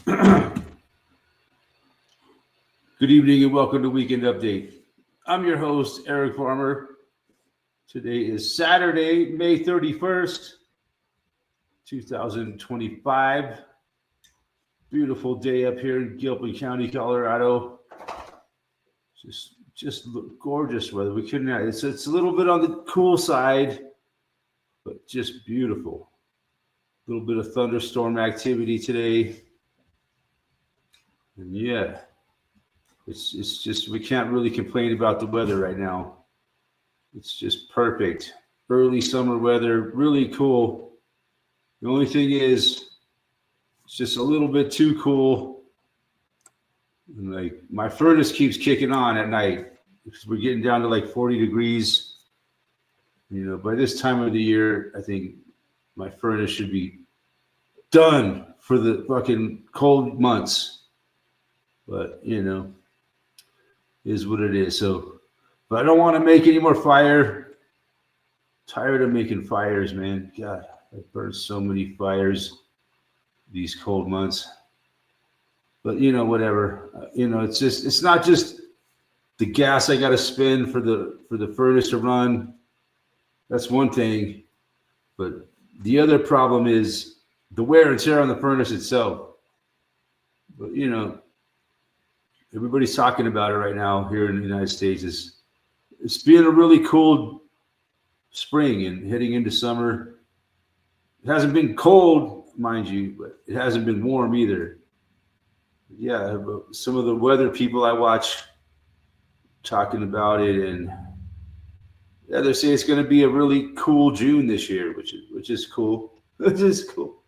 Good evening and welcome to Weekend Update. I'm your host, Eric Farmer. Today is Saturday, May 31st, 2025. Beautiful day up here in Gilpin County, Colorado. Just look gorgeous weather. We couldn't. It's a little bit on the cool side, but just beautiful. A little bit of thunderstorm activity today. And yeah, it's just we can't really complain about the weather right now. It's just perfect. Early summer weather, really cool. The only thing is, it's just a little bit too cool. And like my furnace keeps kicking on at night because we're getting down to like 40 degrees. You know, by this time of the year, I think my furnace should be done for the fucking cold months. But, you know, is what it is. So, but I don't want to make any more fire. Tired of making fires, man. God, I burned so many fires these cold months. But, you know, whatever. You know, it's not just the gas I got to spend for the furnace to run. That's one thing. But the other problem is the wear and tear on the furnace itself. But, you know, everybody's talking about it right now here in the United States. It's been a really cold spring and heading into summer. It hasn't been cold, mind you, but it hasn't been warm either. Yeah, some of the weather people I watch talking about it, and yeah, they say it's going to be a really cool June this year, which is cool. Which is cool.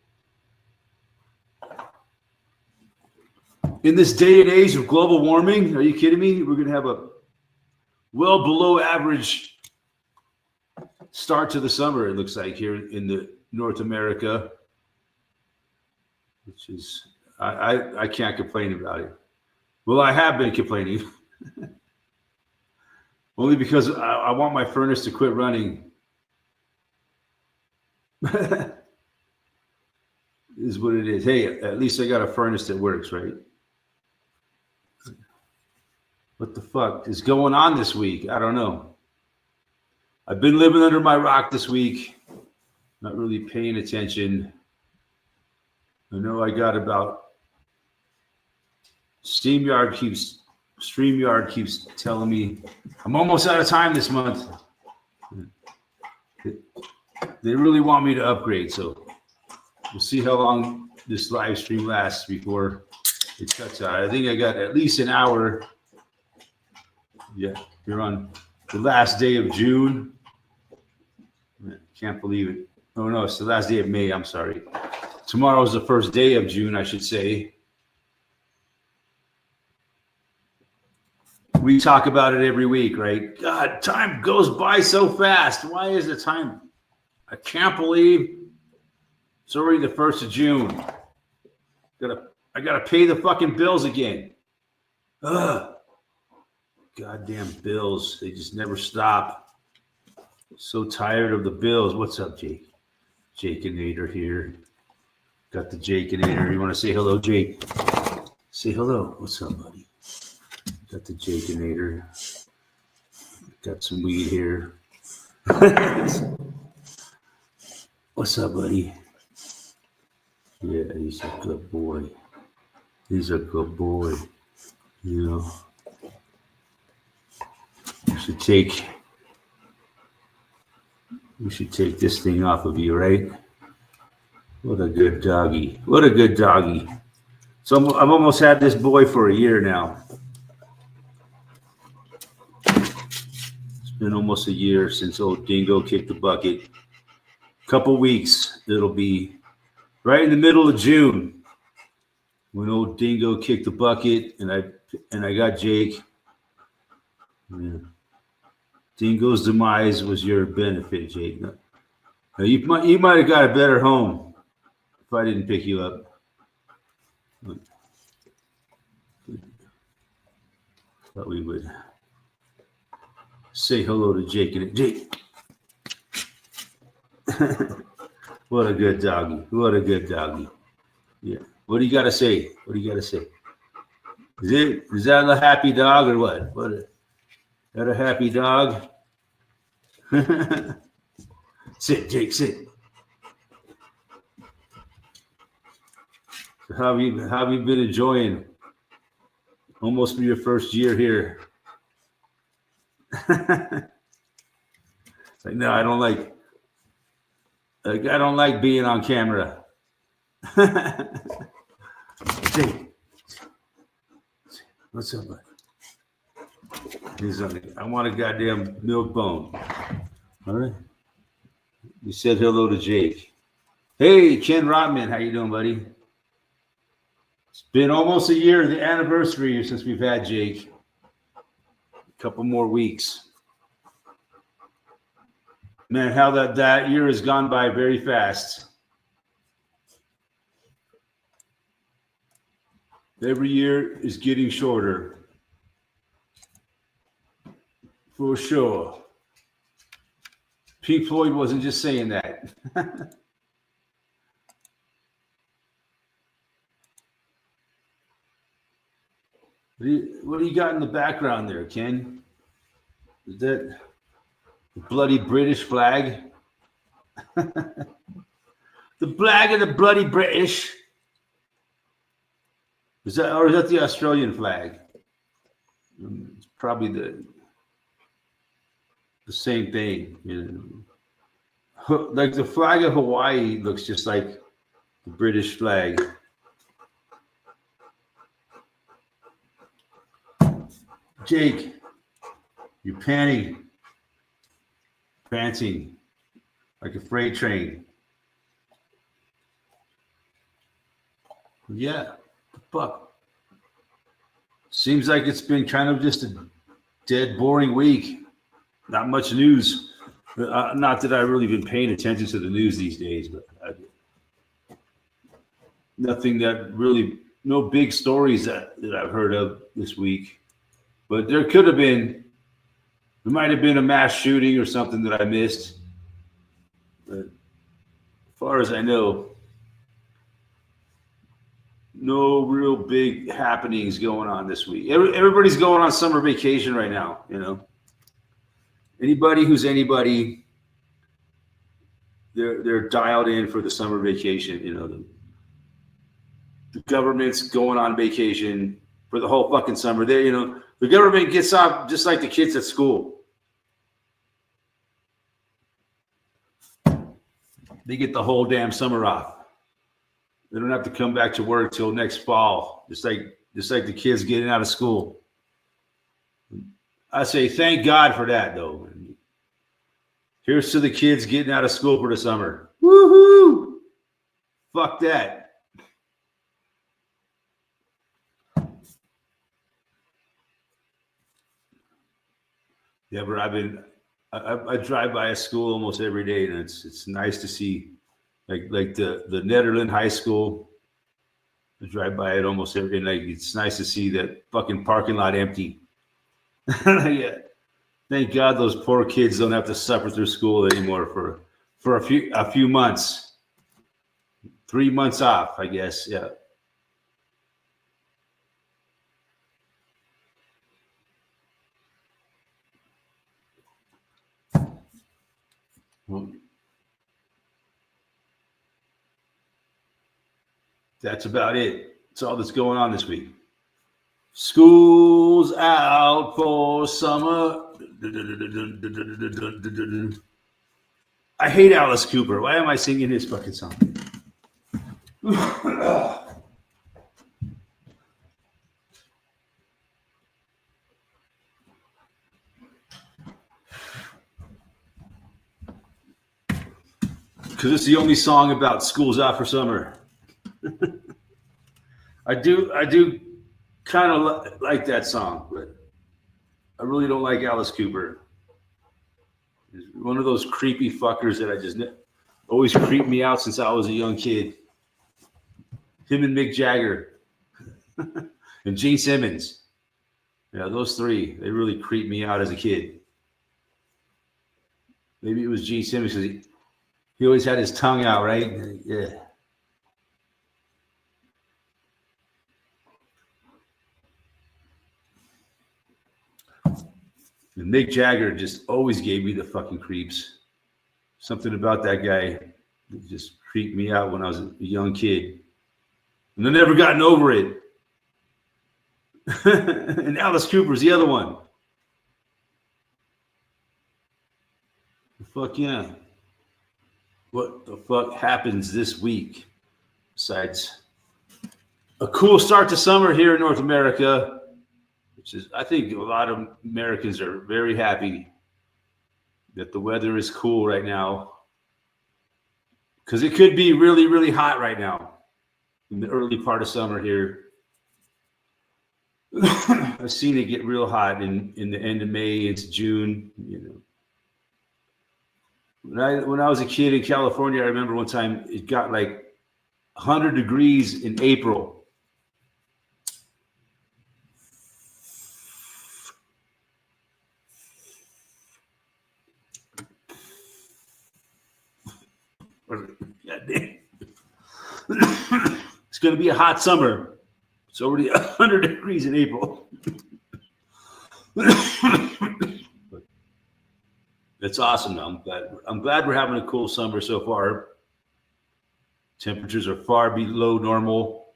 In this day and age of global warming, are you kidding me? We're going to have a well below average start to the summer, it looks like, here in the North America, which is, I can't complain about it. Well, I have been complaining. Only because I want my furnace to quit running. Is what it is. Hey, at least I got a furnace that works, right? What the fuck is going on this week? I don't know. I've been living under my rock this week, not really paying attention. I know I got about StreamYard keeps telling me I'm almost out of time this month. They really want me to upgrade, so we'll see how long this live stream lasts before it cuts out. I think I got at least an hour. Yeah, you're on the last day of June. Can't believe it. Oh, no, it's the last day of May. I'm sorry. Tomorrow is the first day of June, I should say. We talk about it every week, right? God, time goes by so fast. Why is the time? I can't believe it's already the 1st of June. I gotta pay the fucking bills again. Ugh. Goddamn bills. They just never stop. So tired of the bills. What's up, Jake? Jakeinator here. Got the Jakeinator. You want to say hello, Jake? Say hello. What's up, buddy? Got the Jakeinator. Got some weed here. What's up, buddy? Yeah, he's a good boy. He's a good boy. You know. We should take this thing off of you, right? What a good doggy. What a good doggy. So I've almost had this boy for a year now. It's been almost a year since old Dingo kicked the bucket. Couple weeks, it'll be right in the middle of June when old Dingo kicked the bucket, and I got Jake. Yeah. Dingo's demise was your benefit, Jake. Now, you might have got a better home if I didn't pick you up. Thought we would say hello to Jake and Jake. What a good doggy. What a good doggy. Yeah. What do you got to say? What do you got to say? Is that a happy dog or what? That a happy dog? Sit, Jake, sit. So how have you been enjoying almost your first year here? Like, no, I don't like being on camera. Jake, what's up, buddy? I want a goddamn milk bone. All right. You said hello to Jake. Hey, Ken Rotman, how you doing, buddy? It's been almost a year, the anniversary since we've had Jake. A couple more weeks. Man, how that year has gone by very fast. Every year is getting shorter. For sure. Pink Floyd wasn't just saying that. What do you got in the background there, Ken? Is that the bloody British flag? The flag of the bloody British? Is that the Australian flag? It's probably the same thing. You know? Like the flag of Hawaii looks just like the British flag. Jake, you're panting like a freight train. Yeah, fuck. Seems like it's been kind of just a dead, boring week. Not much news. Not that I've really been paying attention to the news these days, but nothing that really, no big stories that I've heard of this week. But there might have been a mass shooting or something that I missed. But as far as I know, no real big happenings going on this week. Everybody's going on summer vacation right now, you know. Anybody who's anybody, they're dialed in for the summer vacation, you know. The government's going on vacation for the whole fucking summer. They, you know, the government gets off just like the kids at school. They get the whole damn summer off. They don't have to come back to work till next fall, just like the kids getting out of school. I say thank God for that, though. Here's to the kids getting out of school for the summer. Woohoo! Fuck that. Yeah, but I drive by a school almost every day, and it's nice to see, like the Nederland High School. I drive by it almost every day, and like it's nice to see that fucking parking lot empty. Yeah. Thank God those poor kids don't have to suffer through school anymore for a few months. 3 months off, I guess. Yeah. Well, that's about it. That's all that's going on this week. School's out for summer. I hate Alice Cooper. Why am I singing his fucking song? Because it's the only song about school's out for summer. I do kind of like that song, but I really don't like Alice Cooper. He's one of those creepy fuckers that I just always creeped me out since I was a young kid. Him and Mick Jagger and Gene Simmons. Yeah, those three, they really creeped me out as a kid. Maybe it was Gene Simmons because he always had his tongue out, right? Yeah. And Mick Jagger just always gave me the fucking creeps. Something about that guy that just creeped me out when I was a young kid. And I never gotten over it. And Alice Cooper's the other one. Fuck yeah. What the fuck happens this week besides a cool start to summer here in North America, which is, I think a lot of Americans are very happy that the weather is cool right now, because it could be really, really hot right now in the early part of summer here. I've seen it get real hot in the end of May into June. You know, when I was a kid in California, I remember one time it got like 100 degrees in April. It's going to be a hot summer. It's already 100 degrees in April. It's awesome though. I'm glad we're having a cool summer so far. Temperatures are far below normal.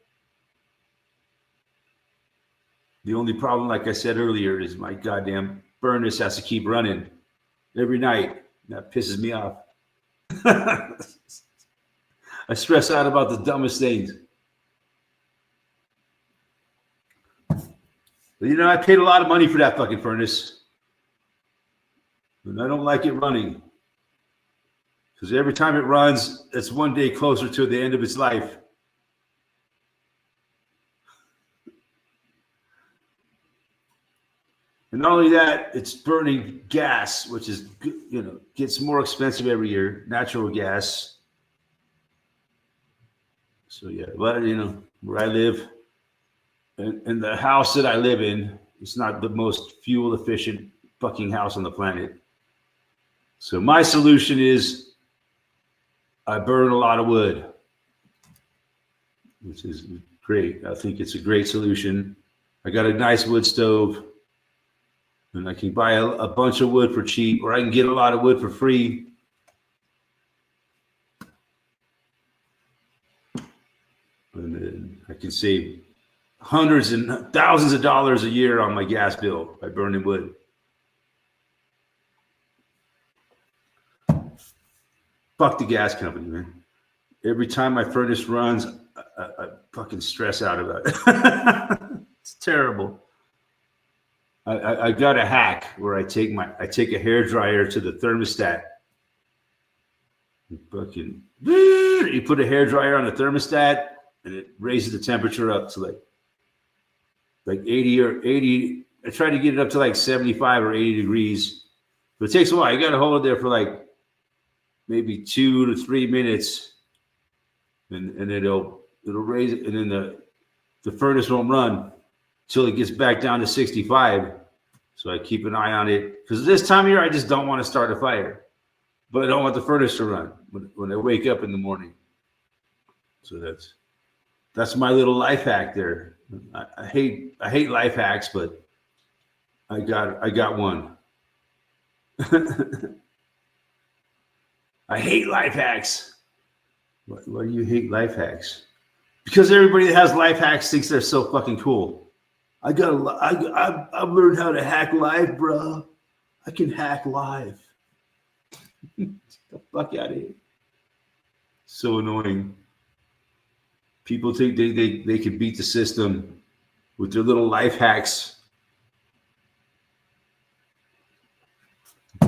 The only problem, like I said earlier, is my goddamn furnace has to keep running every night. That pisses me off. I stress out about the dumbest things. But you know, I paid a lot of money for that fucking furnace. And I don't like it running. Because every time it runs, it's one day closer to the end of its life. And not only that, it's burning gas, which is, you know, gets more expensive every year, natural gas. So yeah, but you know, where I live, and the house that I live in, it's not the most fuel efficient fucking house on the planet. So my solution is I burn a lot of wood, which is great. I think it's a great solution. I got a nice wood stove, and I can buy a bunch of wood for cheap, or I can get a lot of wood for free. And then I can save hundreds and thousands of dollars a year on my gas bill by burning wood. Fuck the gas company, man. Every time my furnace runs, I fucking stress out about it. It's terrible. I got a hack where I take a hair dryer to the thermostat. You put a hair dryer on the thermostat, and it raises the temperature up to like 80 or 80. I try to get it up to like 75 or 80 degrees, but it takes a while. You got to hold it there for like maybe 2 to 3 minutes, and it'll raise it, and then the furnace won't run till it gets back down to 65. So I keep an eye on it, because this time of year I just don't want to start a fire, but I don't want the furnace to run when I wake up in the morning. So that's my little life hack there. I hate life hacks, but I got one. I hate life hacks. Why do you hate life hacks? Because everybody that has life hacks thinks they're so fucking cool. I've learned how to hack life, bro. I can hack life. Get the fuck out of here. So annoying. People think they can beat the system with their little life hacks.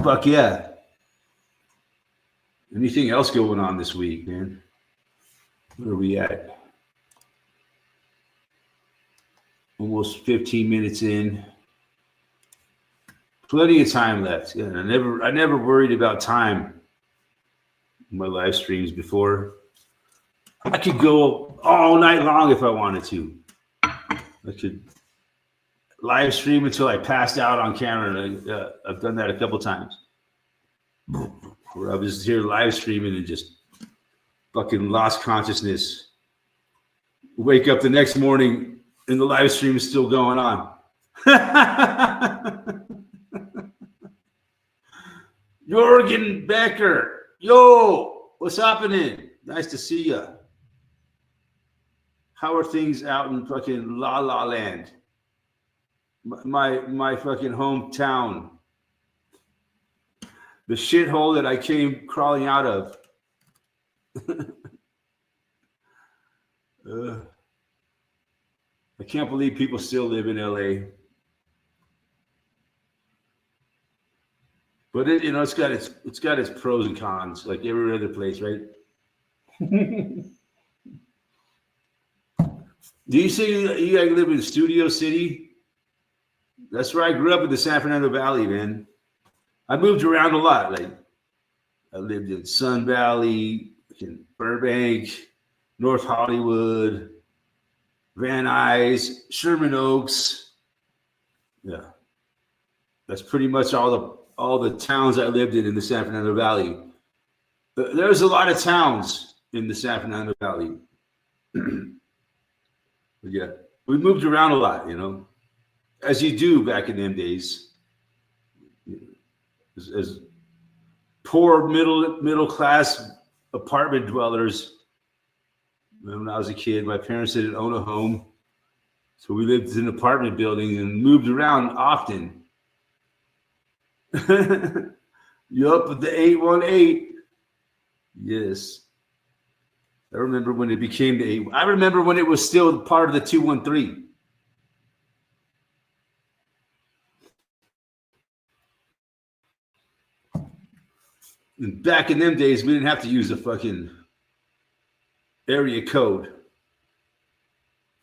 Fuck yeah. Anything else going on this week, man? Where are we at? Almost 15 minutes in. Plenty of time left. Yeah, I never worried about time in my live streams before. I could go all night long if I wanted to. I could live stream until I passed out on camera. I've done that a couple times. Where I was here live streaming and just fucking lost consciousness. Wake up the next morning and the live stream is still going on. Jorgen Becker. Yo, what's happening? Nice to see you. How are things out in fucking La La Land? My fucking hometown. The shithole that I came crawling out of. I can't believe people still live in LA. But it's got its pros and cons, like every other place, right? Do you say you guys live in Studio City? That's where I grew up in the San Fernando Valley, man. I moved around a lot. Like I lived in Sun Valley, in Burbank, North Hollywood, Van Nuys, Sherman Oaks. Yeah, that's pretty much all the towns I lived in the San Fernando Valley. There's a lot of towns in the San Fernando Valley. Yeah, we moved around a lot, as you do back in them days. As poor middle class apartment dwellers. When I was a kid, my parents didn't own a home, so we lived in an apartment building and moved around often. Yup, the 818. Yes. I remember when it became the 8. I remember when it was still part of the 213. And back in them days, we didn't have to use the fucking area code.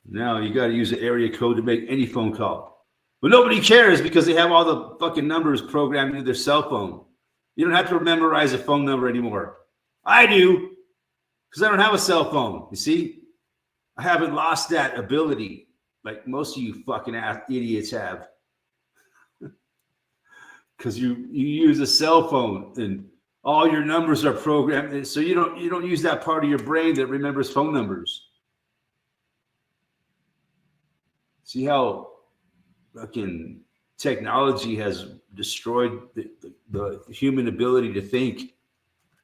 Now you got to use the area code to make any phone call. But nobody cares because they have all the fucking numbers programmed into their cell phone. You don't have to memorize a phone number anymore. I do, because I don't have a cell phone. You see, I haven't lost that ability like most of you fucking idiots have. Because you use a cell phone and all your numbers are programmed, so you don't use that part of your brain that remembers phone numbers. See how fucking technology has destroyed the human ability to think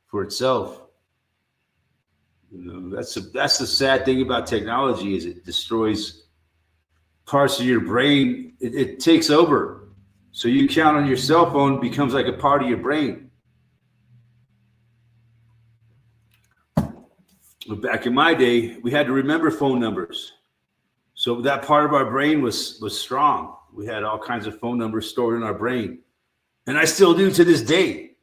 for itself. That's the sad thing about technology is it destroys parts of your brain. It takes over. So you count on your cell phone, becomes like a part of your brain. But back in my day, we had to remember phone numbers. So that part of our brain was strong. We had all kinds of phone numbers stored in our brain. And I still do to this day.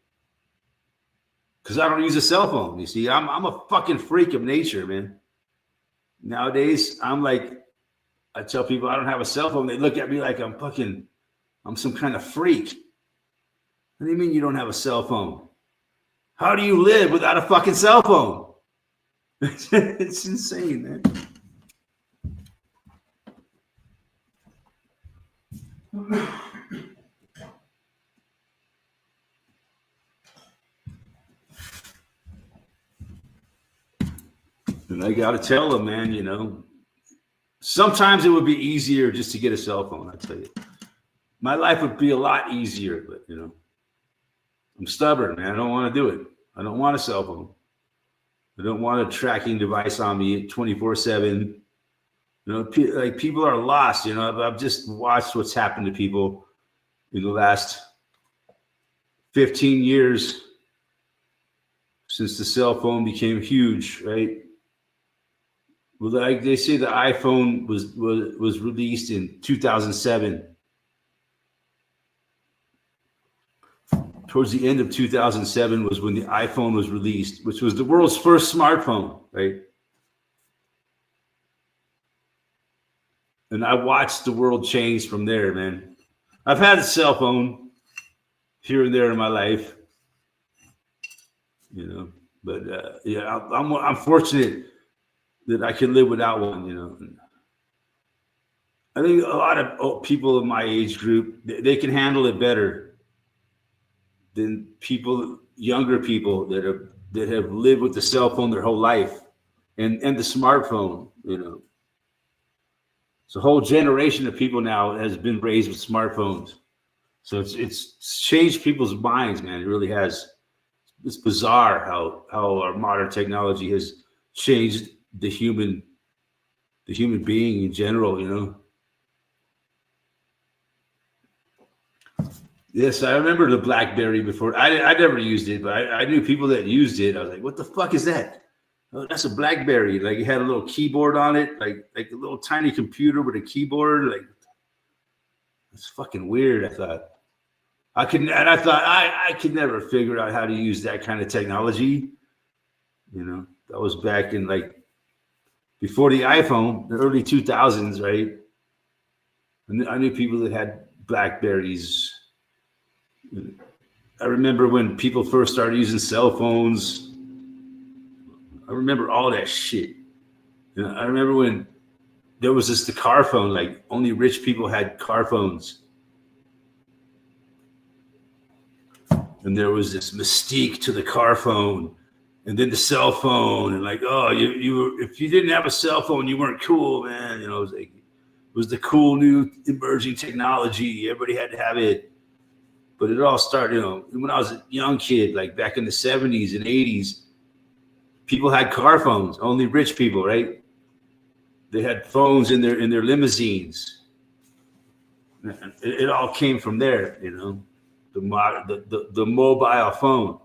Because I don't use a cell phone. You see, I'm a fucking freak of nature, man. Nowadays, I tell people I don't have a cell phone. They look at me like I'm some kind of freak. What do you mean you don't have a cell phone? How do you live without a fucking cell phone? It's insane, man. And I got to tell them, man, sometimes it would be easier just to get a cell phone. I tell you, my life would be a lot easier, but I'm stubborn, man. I don't want to do it. I don't want a cell phone. I don't want a tracking device on me 24/7. Like people are lost. I've just watched what's happened to people in the last 15 years since the cell phone became huge, right? Well, like they say, the iPhone was released in 2007. Towards the end of 2007 was when the iPhone was released, which was the world's first smartphone, right? And I watched the world change from there, man. I've had a cell phone here and there in my life, but I'm fortunate that I can live without one, I think a lot of people in my age group, they can handle it better than younger people that have lived with the cell phone their whole life and the smartphone, It's a whole generation of people now has been raised with smartphones. So it's changed people's minds, man. It really has. It's bizarre how our modern technology has changed the human being in general. Yes, I remember the BlackBerry before. I never used it, but I knew people that used it. I was like, what the fuck is that? Oh, that's a BlackBerry. Like it had a little keyboard on it, like a little tiny computer with a keyboard. Like it's fucking weird. I thought I could never figure out how to use that kind of technology. That was back in like before the iPhone, the early 2000s, right? And I knew people that had BlackBerries. I remember when people first started using cell phones. I remember all that shit. I remember when there was the car phone, like only rich people had car phones. And there was this mystique to the car phone, and then the cell phone, and like, oh, you if you didn't have a cell phone, you weren't cool, man. It was like it was the cool new emerging technology. Everybody had to have it. But it all started, when I was a young kid, like back in the 70s and 80s, people had car phones, only rich people, right? They had phones in their limousines. It all came from there, the mobile phone.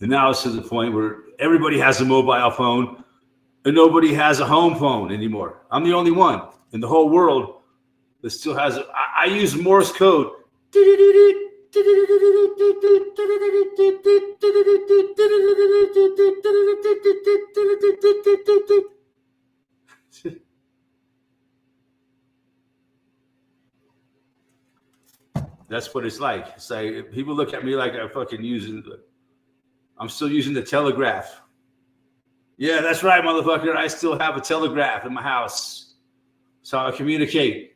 And now it's to the point where everybody has a mobile phone and nobody has a home phone anymore. I'm the only one in the whole world that still has it. I use Morse code. That's what it's like. It's like people look at me like I'm still using the telegraph. Yeah, that's right, motherfucker. I still have a telegraph in my house. That's how I communicate.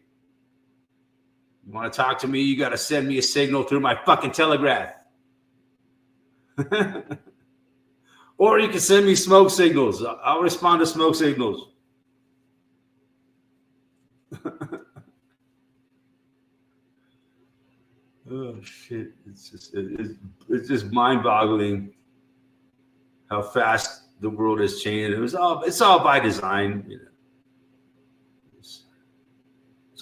You want to talk to me, you got to send me a signal through my fucking telegraph. Or you can send me smoke signals. I'll respond to smoke signals. Oh shit! It's just mind-boggling how fast the world has changed. It's all by design. It's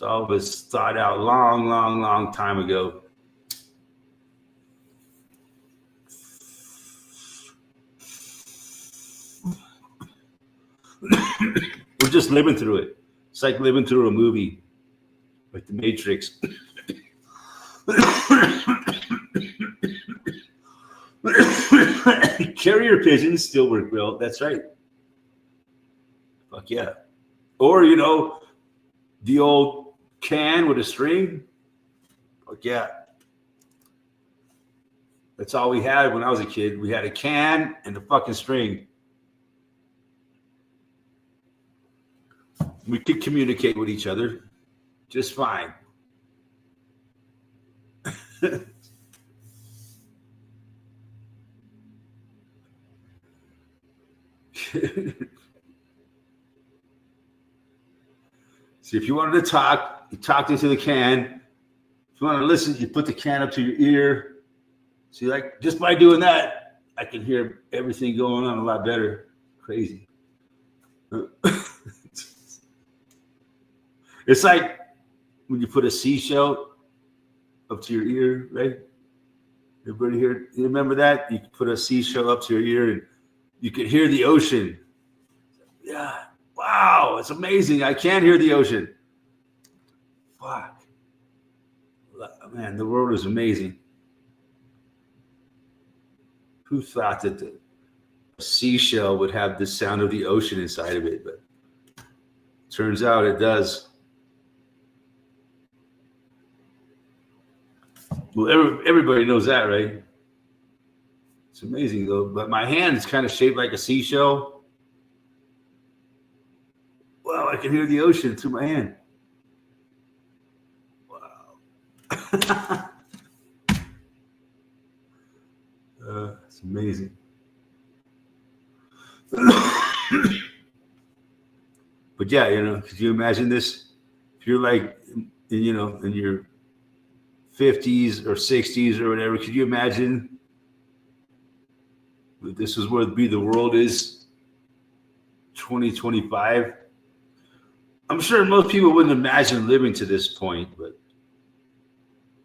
all was thought out long time ago. We're just living through it. It's like living through a movie, like The Matrix. Carrier pigeons still work well. That's right. Fuck yeah. Or, the old can with a string. Fuck yeah. That's all we had when I was a kid. We had a can and a fucking string. We could communicate with each other just fine. See, if you wanted to talk, you talked into the can. If you want to listen, you put the can up to your ear. See, like just by doing that, I can hear everything going on a lot better. Crazy. It's like when you put a seashell up to your ear, right? Everybody here, you remember that? You could put a seashell up to your ear and you could hear the ocean. Yeah. Wow, it's amazing. I can't hear the ocean. Fuck. Man, the world is amazing. Who thought that the seashell would have the sound of the ocean inside of it? But turns out it does. Well, everybody knows that, right? It's amazing, though. But my hand is kind of shaped like a seashell. Wow, I can hear the ocean through my hand. Wow. It's amazing. But yeah, could you imagine this? If you're like, in your 50s or 60s or whatever. Could you imagine that this is where the world is 2025? I'm sure most people wouldn't imagine living to this point, but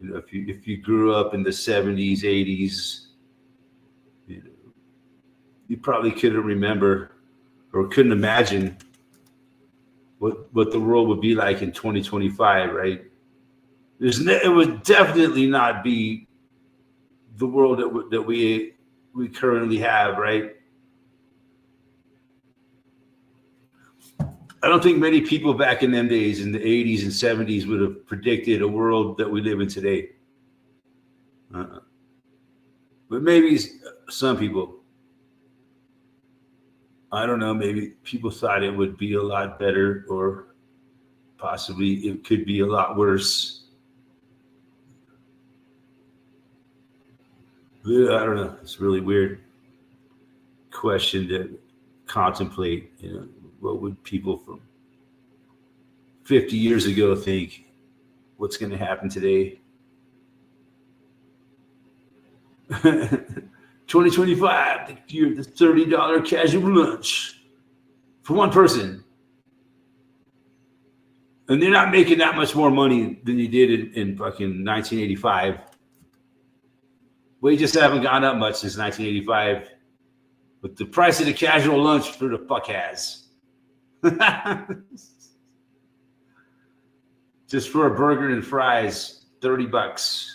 if you grew up in the 70s, 80s, you probably couldn't remember or couldn't imagine what the world would be like in 2025, right? It would definitely not be the world that we currently have, right? I don't think many people back in them days, in the 80s and 70s, would have predicted a world that we live in today. But maybe some people. I don't know. Maybe people thought it would be a lot better, or possibly it could be a lot worse. I don't know. It's a really weird question to contemplate. What would people from 50 years ago think? What's going to happen today? 2025, the $30 casual lunch for one person. And they're not making that much more money than you did in fucking 1985. Wages haven't gone up much since 1985. But the price of the casual lunch for the fuck has. Just for a burger and fries, $30.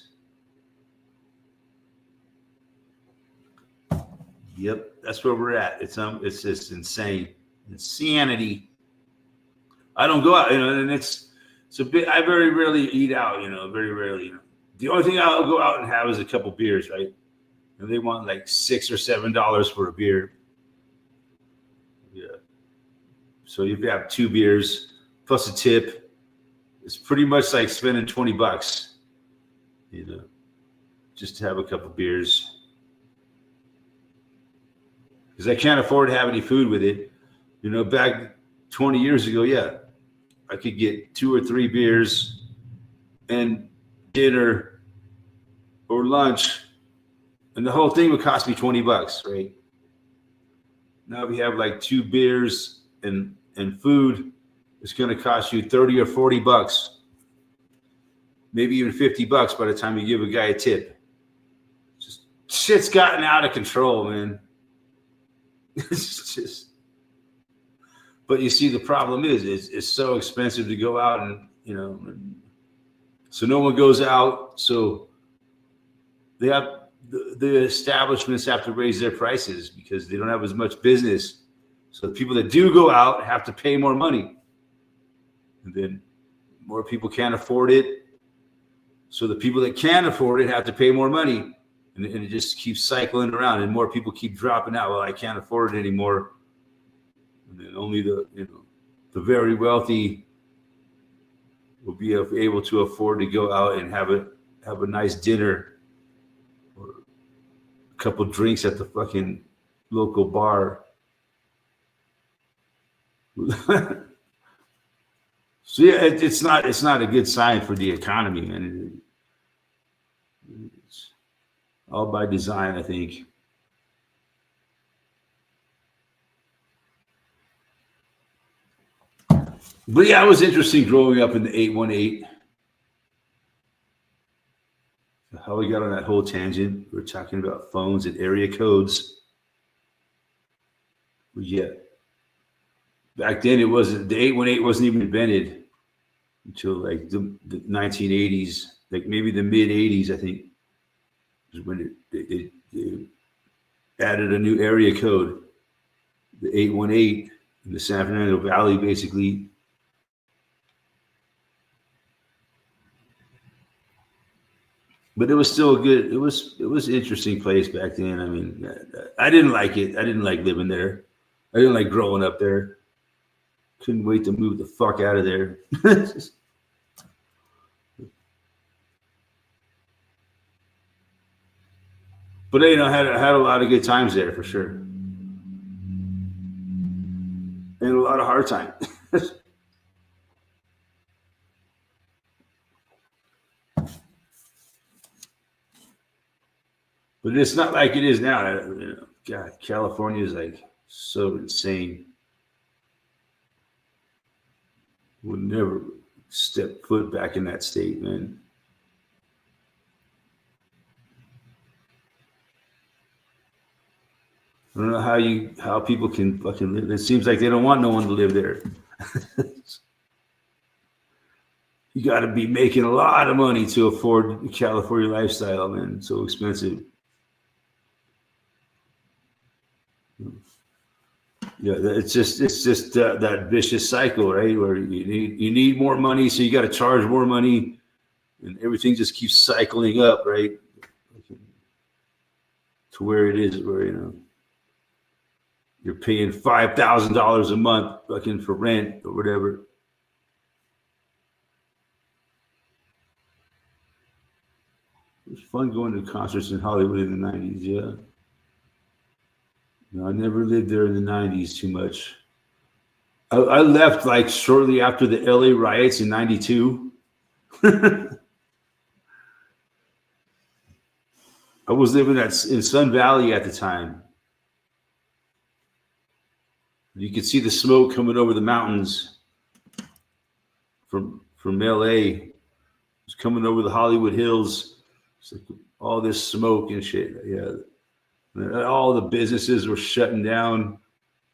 Yep, that's where we're at. It's just insane. Insanity. I don't go out, and it's a bit. I very rarely eat out, very rarely. The only thing I'll go out and have is a couple beers, right? And they want like $6 or $7 for a beer. Yeah. So if you have 2 beers plus a tip, it's pretty much like spending $20, just to have a couple beers. Because I can't afford to have any food with it. Back 20 years ago, yeah, I could get 2 or 3 beers and dinner or lunch, and the whole thing would cost me $20, right? Now we have like 2 beers and food, it's going to cost you $30 or $40, maybe even $50 by the time you give a guy a tip. Just shit's gotten out of control, man. It's just, but you see, the problem is it's so expensive to go out, and so no one goes out. So they have the establishments have to raise their prices because they don't have as much business. So the people that do go out have to pay more money, and then more people can't afford it. So the people that can afford it have to pay more money. And it just keeps cycling around, and more people keep dropping out. Well, I can't afford it anymore. And then only the very wealthy will be able to afford to go out and have a nice dinner or a couple drinks at the fucking local bar. So yeah, it's not a good sign for the economy, man. It's all by design, I think. But yeah, it was interesting growing up in the 818. How we got on that whole tangent. We were talking about phones and area codes. But yeah, back then the 818 wasn't even invented until like the 1980s, like maybe the mid 80s, I think, is when it added a new area code, the 818 in the San Fernando Valley, basically. But it was still a good. It was an interesting place back then. I mean, I didn't like it. I didn't like living there. I didn't like growing up there. Couldn't wait to move the fuck out of there. But I had a lot of good times there for sure, and a lot of hard times. But it's not like it is now. God, California is like so insane. Would never step foot back in that state, man. I don't know how people can fucking live. It seems like they don't want no one to live there. You got to be making a lot of money to afford the California lifestyle, man. It's so expensive. Yeah, it's just that vicious cycle, right? Where you need more money, so you got to charge more money, and everything just keeps cycling up, right? To where it is, where you're paying $5,000 a month fucking for rent or whatever. It was fun going to concerts in Hollywood in the 90s, yeah. No, I never lived there in the 90s too much. I left like shortly after the LA riots in 92. I was living in Sun Valley at the time. You could see the smoke coming over the mountains from LA. It was coming over the Hollywood Hills. It's like all this smoke and shit. Yeah. All the businesses were shutting down,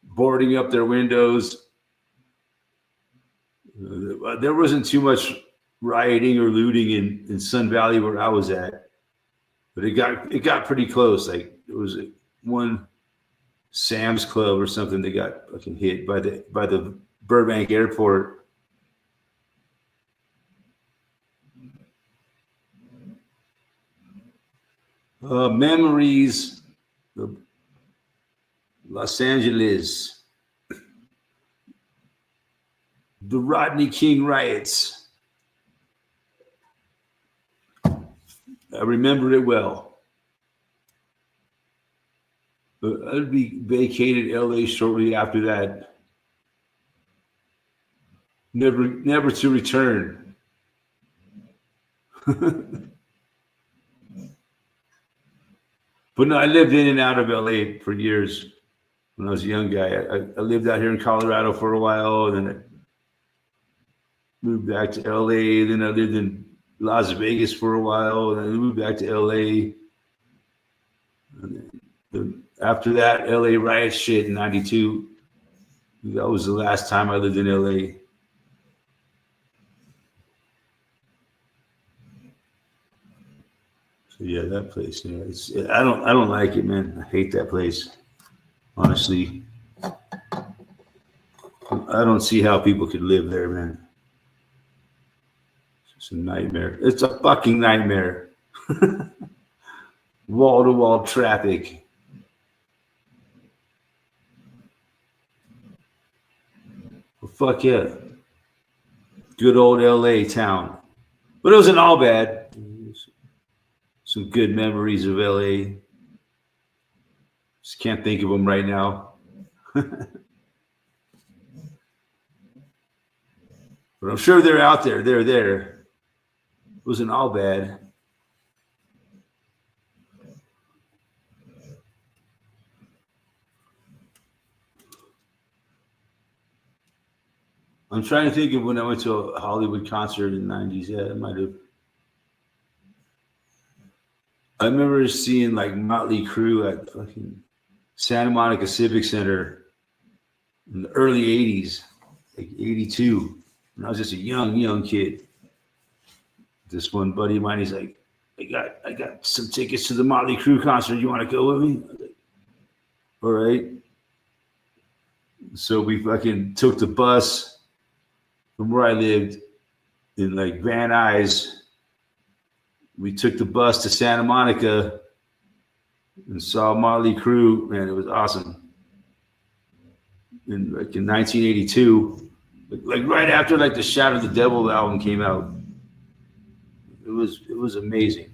boarding up their windows. There wasn't too much rioting or looting in Sun Valley where I was at, but it got pretty close. Like there was one Sam's Club or something that got fucking hit by the Burbank airport. Memories of Los Angeles. The Rodney King riots. I remember it well. I'd be vacated LA shortly after that. Never to return. But no, I lived in and out of LA for years when I was a young guy. I lived out here in Colorado for a while, and then I moved back to LA. Then I lived in Las Vegas for a while, and then I moved back to LA. And then after that, LA riot shit in 92. That was the last time I lived in LA. So yeah, that place. Yeah, I don't like it, man. I hate that place. Honestly, I don't see how people could live there, man. It's a nightmare. It's a fucking nightmare. Wall-to-wall traffic. Well, fuck yeah. Good old LA town. But it wasn't all bad. Some good memories of LA. Just can't think of them right now. But I'm sure they're out there. They're there. It wasn't all bad. I'm trying to think of when I went to a Hollywood concert in the 90s. Yeah, it might have. I remember seeing like Motley Crue at fucking Santa Monica Civic Center in the early 80s, like 82. When I was just a young kid. This one buddy of mine, he's like, I got some tickets to the Motley Crue concert. You want to go with me? I was like, all right. So we fucking took the bus from where I lived in like Van Nuys. We took the bus to Santa Monica and saw Motley Crue. Man, it was awesome. In 1982, like right after like the Shout of the Devil album came out. It was amazing.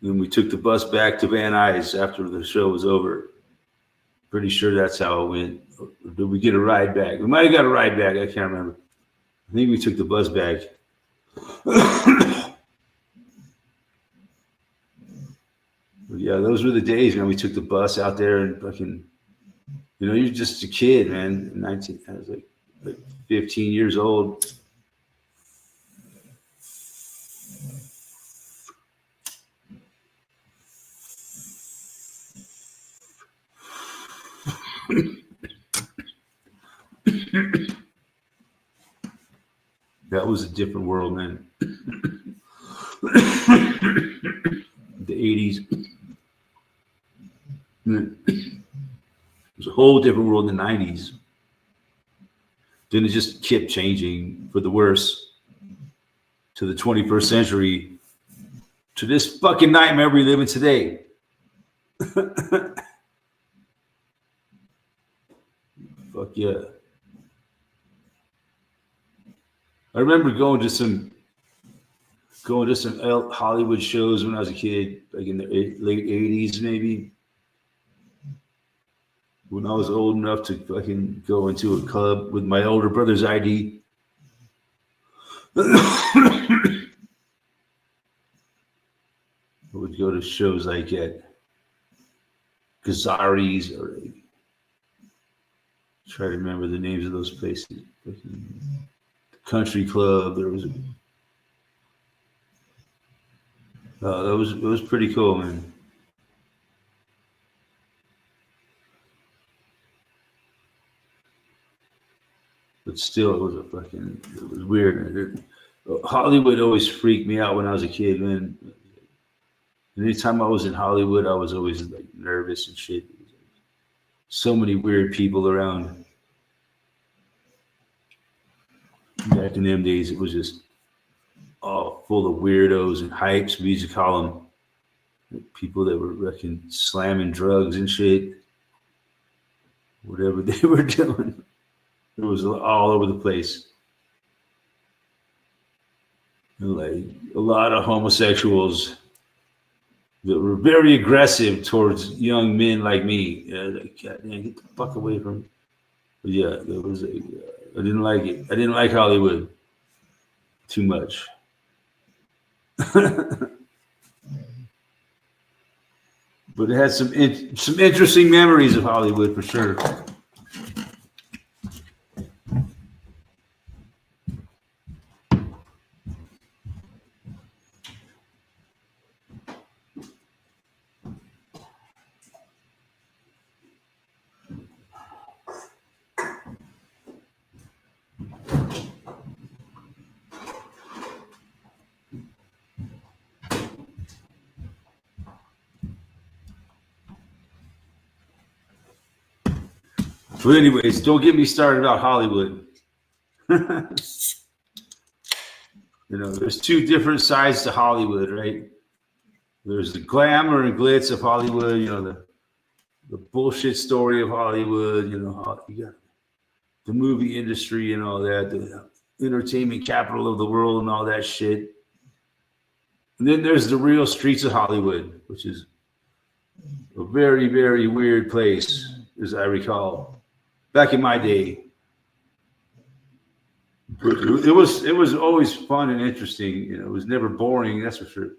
Then we took the bus back to Van Nuys after the show was over. Pretty sure that's how it went. Or did we get a ride back? We might have got a ride back. I can't remember. I think we took the bus back. yeah, those were the days, man. We took the bus out there and fucking, you're just a kid, man. 19, I was like 15 years old. That was a different world, man. The 80s. It was a whole different world in the 90s. Then it just kept changing for the worse to the 21st century, to this fucking nightmare we live in today. Fuck yeah. I remember going to some Hollywood shows when I was a kid, like in the late 80s, maybe. When I was old enough to fucking go into a club with my older brother's ID. I would go to shows like at Gazzari's, or try to remember the names of those places. Country Club. There was it was pretty cool, man. But still, it was weird. Hollywood always freaked me out when I was a kid, man. Anytime I was in Hollywood, I was always like nervous and shit. So many weird people around. Back in them days, it was just full of weirdos and hypes, we used to call them. People that were fucking slamming drugs and shit. Whatever they were doing. It was all over the place. And like a lot of homosexuals that were very aggressive towards young men like me. Like, God, man, get the fuck away from me. But yeah, there was I didn't like it. I didn't like Hollywood too much. But it had some interesting memories of Hollywood for sure. But anyways, don't get me started about Hollywood. There's two different sides to Hollywood, right? There's the glamour and glitz of Hollywood, the bullshit story of Hollywood, you got the movie industry and all that, the entertainment capital of the world and all that shit. And then there's the real streets of Hollywood, which is a very, very weird place, as I recall. Back in my day, it was always fun and interesting. It was never boring, that's for sure.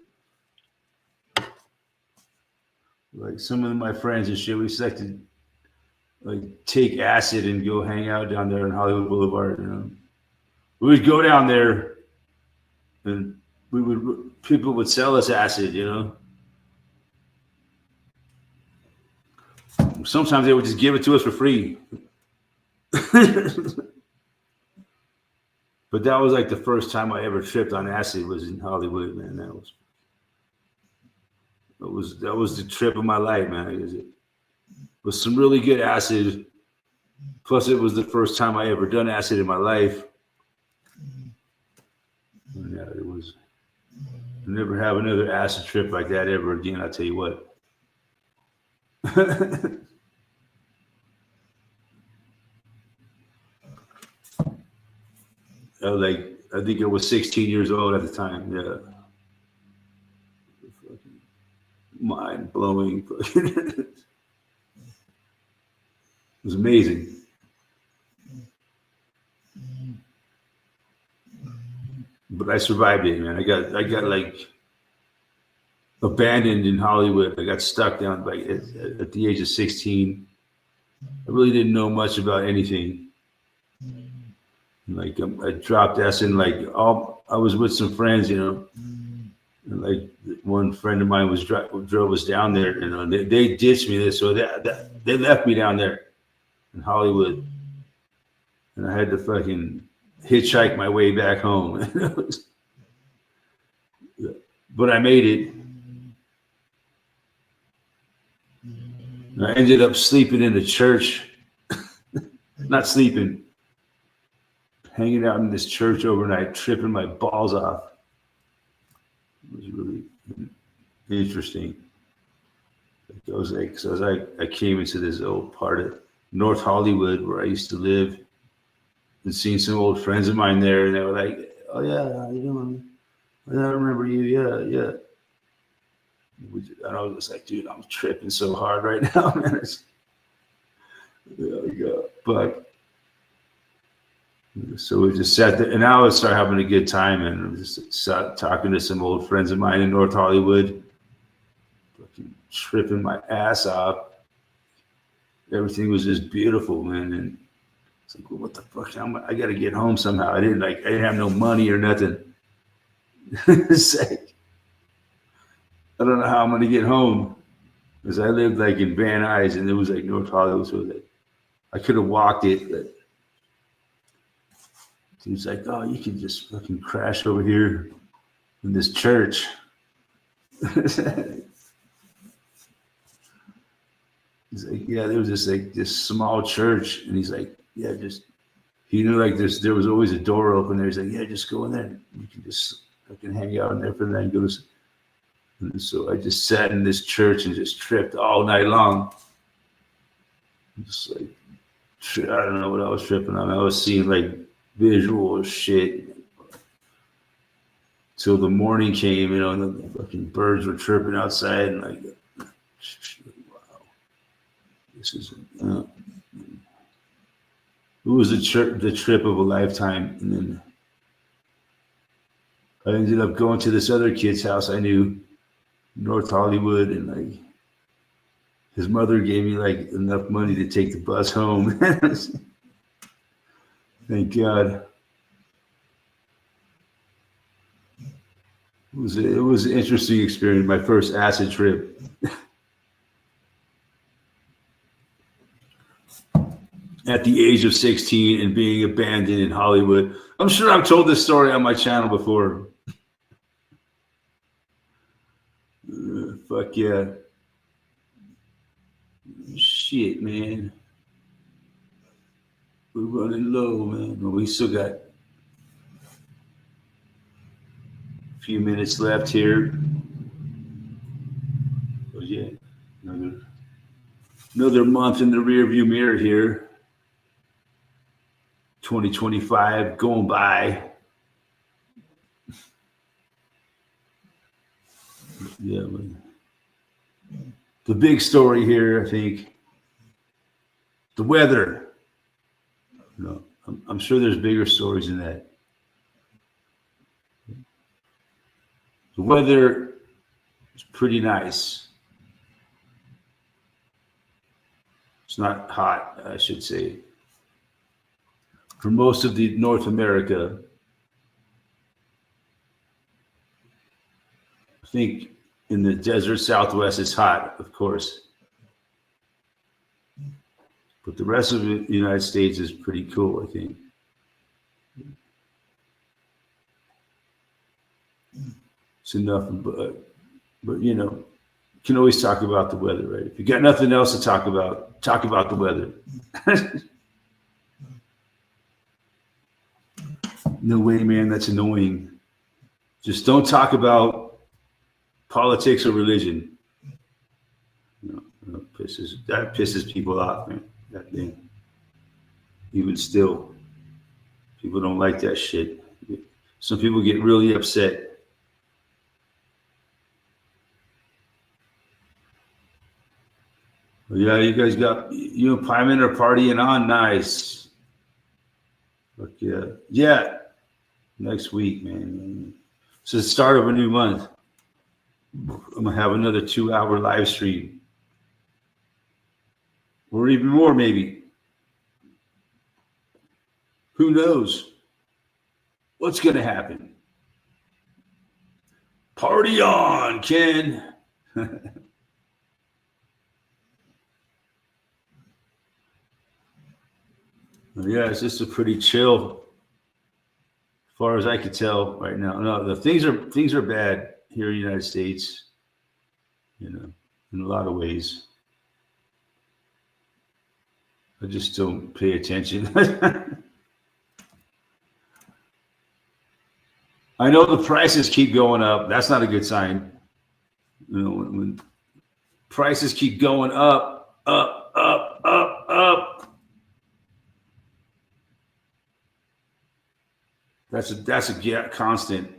Like some of my friends and shit, we used to like take acid and go hang out down there on Hollywood Boulevard. We would go down there, and people would sell us acid. Sometimes they would just give it to us for free. But that was like the first time I ever tripped on acid was in Hollywood, man. That was the trip of my life, man. It was some really good acid. Plus, it was the first time I ever done acid in my life. And yeah, it was. I'll never have another acid trip like that ever again. I'll tell you what. I think I was 16 years old at the time. Yeah. Mind blowing. It was amazing. But I survived it, man. I got like abandoned in Hollywood. I got stuck down like at the age of 16. I really didn't know much about anything. Like I dropped acid, and like I was with some friends, you know, and like one friend of mine drove us down there, you know, and they ditched me. So they left me down there in Hollywood, and I had to fucking hitchhike my way back home. But I made it. I ended up sleeping in the church. Not sleeping, hanging out in this church overnight, tripping my balls off. It was really interesting. I came into this old part of North Hollywood where I used to live, and seen some old friends of mine there, and they were like, "Oh yeah, how you doing? I remember you. Yeah." And I was just like, dude, I'm tripping so hard right now, man. But so we just sat there, and I would start having a good time, and just sat talking to some old friends of mine in North Hollywood, fucking tripping my ass off. Everything was just beautiful, man. And it's like, well, what the fuck? I got to get home somehow. I didn't have no money or nothing. It's like, I don't know how I'm gonna get home, because I lived like in Van Nuys, and it was like North Hollywood, so like I could have walked it, but he was like, "Oh, you can just fucking crash over here in this church." He's like, "Yeah, there was this small church," and he's like, "Yeah, just." He knew like there was always a door open there. He's like, "Yeah, just go in there. You can just fucking hang out in there for the night and go to." And so I just sat in this church and just tripped all night long. Just like, I don't know what I was tripping on. I was seeing like visual shit. Till the morning came, you know, and the fucking birds were chirping outside, and like, wow, this is it was the trip of a lifetime. And then I ended up going to this other kid's house I knew, North Hollywood, and like his mother gave me like enough money to take the bus home. Thank God. It was an interesting experience, my first acid trip. At the age of 16 and being abandoned in Hollywood. I'm sure I've told this story on my channel before. Fuck yeah. Shit, man. We're running low, man. But we still got a few minutes left here. Oh yeah. Another month in the rearview mirror here. 2025 going by. Yeah, man. The big story here, I think, the weather. No, I'm sure there's bigger stories than that. The weather is pretty nice. It's not hot, I should say. For most of the North America, I think in the desert Southwest it's hot, of course. But the rest of the United States is pretty cool, I think. It's enough, but you know, you can always talk about the weather, right? If you got nothing else to talk about the weather. No way, man, that's annoying. Just don't talk about politics or religion. That pisses people off, man. That thing. Even still, people don't like that shit. Some people get really upset. Yeah, you guys got you and Pyman are partying on. Nice. Fuck yeah. Yeah. Next week, man. It's the start of a new month. I'm gonna have another 2-hour live stream, or even more, maybe. Who knows what's gonna happen? Party on, Ken. Yeah, it's just a pretty chill, as far as I could tell right now. No, the things are bad here in the United States. You know, in a lot of ways. I just don't pay attention. I know the prices keep going up. That's not a good sign. You know, when prices keep going up, up, up, up, up. That's a constant.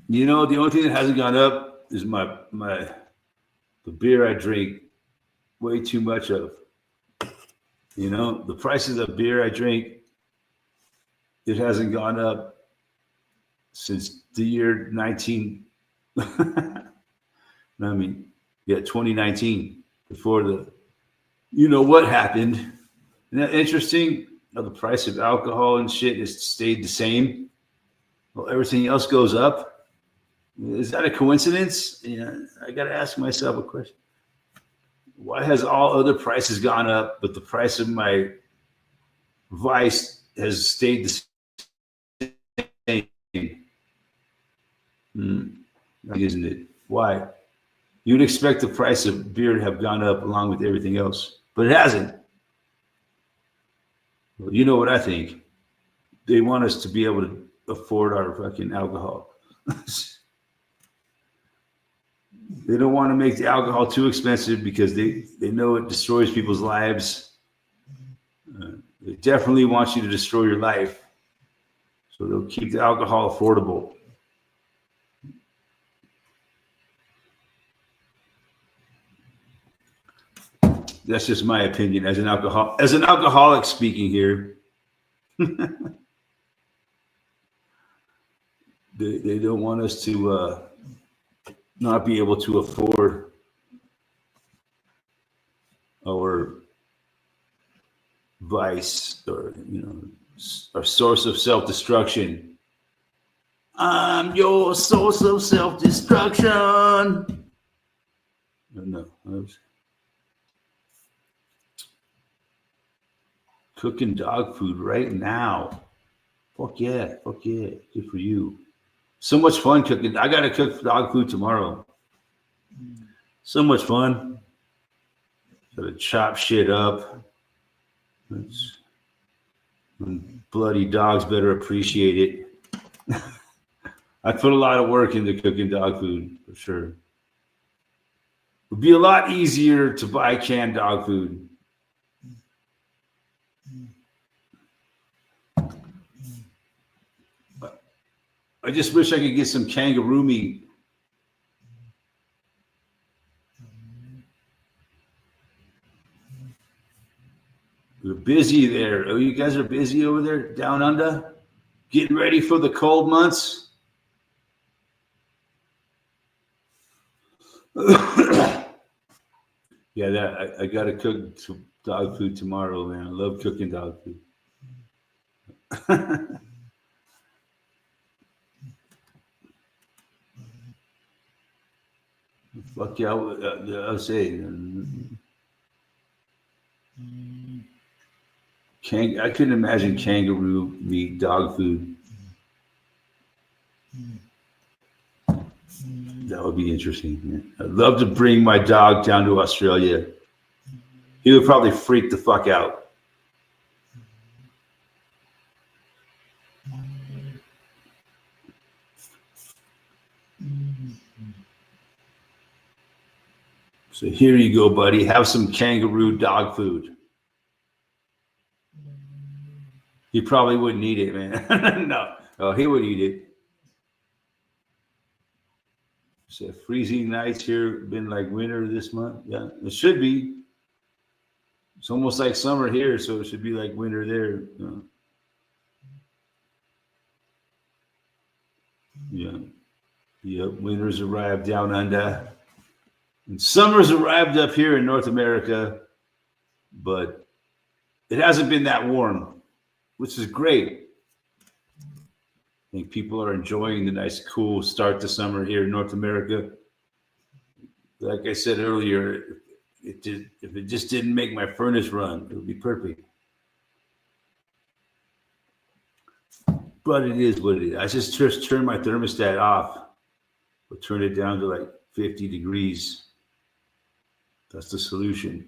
You know, the only thing that hasn't gone up is the beer I drink way too much of. You know, the prices of beer I drink, it hasn't gone up since the year 2019, before you know what happened. Isn't that interesting? How the price of alcohol and shit has stayed the same. Well, everything else goes up. Is that a coincidence? Yeah, I got to ask myself a question. Why has all other prices gone up, but the price of my vice has stayed the same? Isn't it? Why? You'd expect the price of beer to have gone up along with everything else, but it hasn't. Well, you know what I think? They want us to be able to afford our fucking alcohol. They don't want to make the alcohol too expensive because they know it destroys people's lives. They definitely want you to destroy your life. So they'll keep the alcohol affordable. That's just my opinion as an alcoholic speaking here. They don't want us to not be able to afford our vice, or our source of self-destruction. I'm your source of self-destruction. No, I was cooking dog food right now. Fuck yeah, good for you. So much fun cooking. I gotta cook dog food tomorrow. So much fun. Gotta chop shit up. Bloody dogs better appreciate it. I put a lot of work into cooking dog food, for sure. It would be a lot easier to buy canned dog food. I just wish I could get some kangaroo meat. We're busy there. Oh, you guys are busy over there down under? Getting ready for the cold months? Yeah, I got to cook dog food tomorrow, man. I love cooking dog food. Fuck yeah, I'll say. I couldn't imagine kangaroo meat dog food. That would be interesting. Man. I'd love to bring my dog down to Australia. He would probably freak the fuck out. So here you go, buddy. Have some kangaroo dog food. He probably wouldn't eat it, man. No, he would eat it. So freezing nights here, been like winter this month. Yeah, it should be. It's almost like summer here, so it should be like winter there. Yeah. Yep. Winter's arrived down under. And summer's arrived up here in North America, but it hasn't been that warm, which is great. I think people are enjoying the nice, cool start to summer here in North America. Like I said earlier, if it just didn't make my furnace run, it would be perfect. But it is what it is. I just turned my thermostat off, but turn it down to like 50 degrees. That's the solution.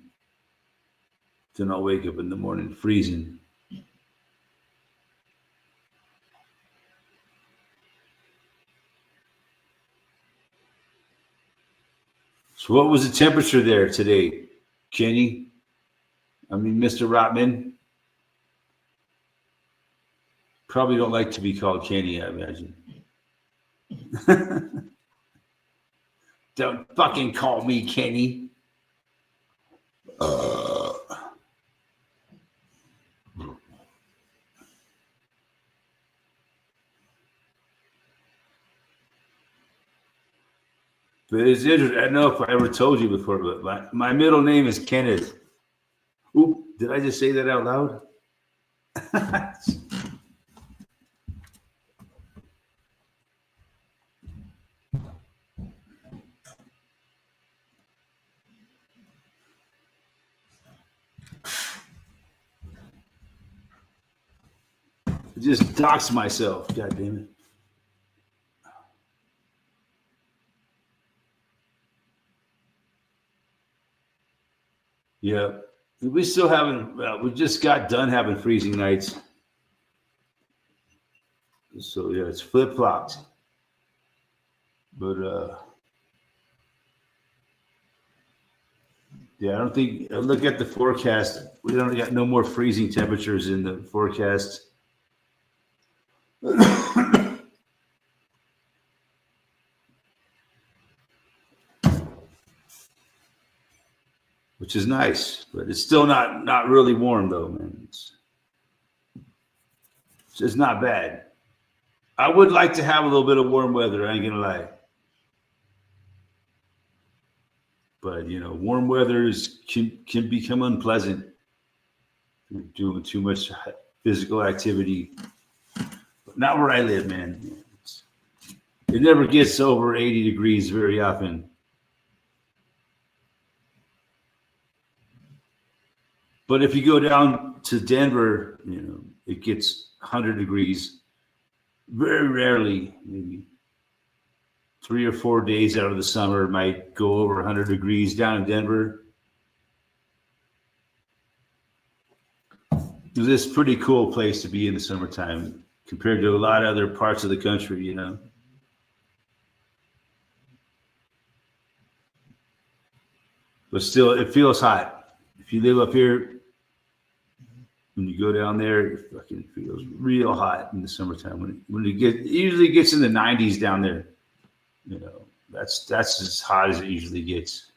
Then I'll wake up in the morning freezing. So what was the temperature there today, Kenny? I mean, Mr. Rotman? Probably don't like to be called Kenny, I imagine. Don't fucking call me Kenny. But it's interesting. I don't know if I ever told you before, but my middle name is Kenneth. Oop, did I just say that out loud? I just doxed myself. God damn it. Yeah, we still haven't. We just got done having freezing nights, so yeah, it's flip flopped. But yeah, I don't think. Look at the forecast. We don't got no more freezing temperatures in the forecast. Which is nice, but it's still not really warm though, man. It's just not bad. I would like to have a little bit of warm weather. I ain't gonna lie, but you know, warm weather can become unpleasant. You're doing too much physical activity. But not where I live, man. It never gets over 80 degrees very often. But if you go down to Denver, you know, it gets 100 degrees. Very rarely, maybe 3 or 4 days out of the summer might go over 100 degrees down in Denver. This is a pretty cool place to be in the summertime compared to a lot of other parts of the country, you know. But still, it feels hot. If you live up here, when you go down there, it fucking feels real hot in the summertime. When it usually gets in the 90s down there. You know, that's as hot as it usually gets.